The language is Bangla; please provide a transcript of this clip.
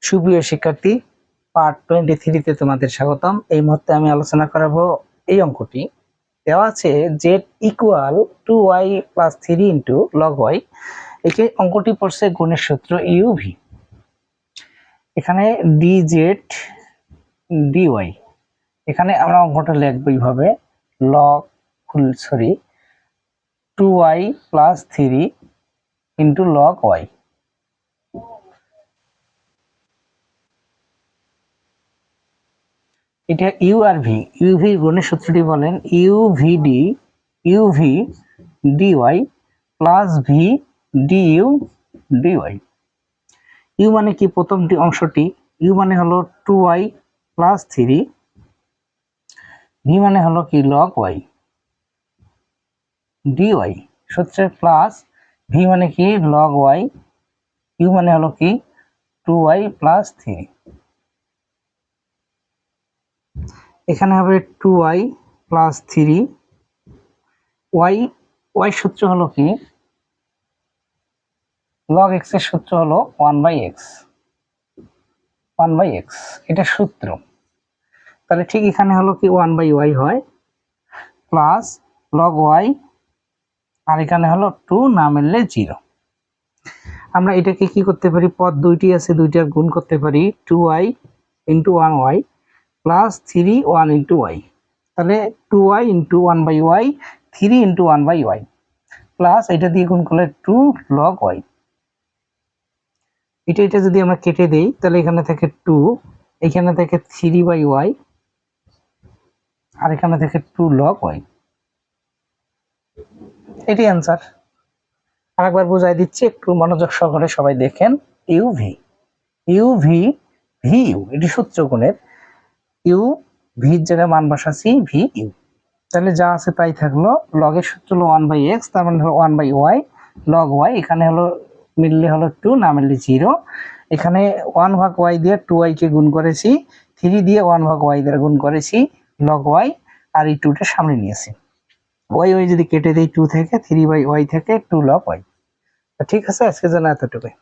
সুপ্রিয় শিক্ষার্থী, পার্ট 23 তে তোমাদের স্বাগতম। এই মুহূর্তে আমি আলোচনা করাবো এই অঙ্কটি। দেওয়া আছে z equal 2y plus 3 into log y। এই অঙ্কটি পড়ছে গুণের সূত্র uv। এখানে dz dy। এখানে আমরা অঙ্কটা লিখব এইভাবে, log 2y plus 3 into log y। এটা ইউ আর ভি। ইউভি গুণের সূত্রটি বলেন UVD UV DY plus V DU DY. U মানে কি? প্রথমটি অংশটি ইউ মানে হলো 2y প্লাস 3, ভি মানে হলো কি লগ ওয়াই ডিওয়াই সূত্রের প্লাস ভি মানে কি লগ ওয়াই, ইউ মানে হলো কি 2y প্লাস 3। এখানে হবে 2y প্লাস 3, ওয়াই ওয়াই সূত্র হলো কি লগ এক্স এর সূত্র হলো 1/x, এটা সূত্র। তাহলে ঠিক এখানে হলো কি 1/y হয় প্লাস লগ ওয়াই, আর এখানে হলো 2 না মিললে 0। আমরা এটাকে কি করতে পারি? পদ দুইটি আছে, দুইটার গুণ করতে পারি। 2y into 1y plus 3 1 into y। তাহলে 2y into 1/y 3 into 1/y plus এটা দিয়ে গুণ করলে 2 লগ y। এটা যদি আমরা কেটে দেই তাহলে এখানে থেকে 2, এখানে থেকে 3/y, আর এখানে থেকে 2 লগ y। এটাই অ্যান্সার। আরেকবার বুঝাই দিচ্ছি, একটু মনোযোগ সহকারে সবাই দেখেন। ইউভি ইউভি ভি ইউ, এটি সূত্র গুণের। ইউ ভির জায়গায় মান বসাচ্ছি ভি ইউ। তাহলে যা আছে তাই থাকলো। লগের সূত্র হলো 1/x, তার মানে হলো 1/y লগ y। এখানে হলো মিললে হলো 2, না মিললে 0। এখানে 1/y দিয়ে 2y কে গুণ করেছি, 3 দিয়ে 1/y দ্বারা গুণ করেছি লগ y, আর এই 2টা সামনে নিয়েছি। ওয়াই যদি কেটে দেই 2 থেকে 3/y থেকে 2 লগ y। ঠিক আছে, আজকের জন্য এতটুকুই।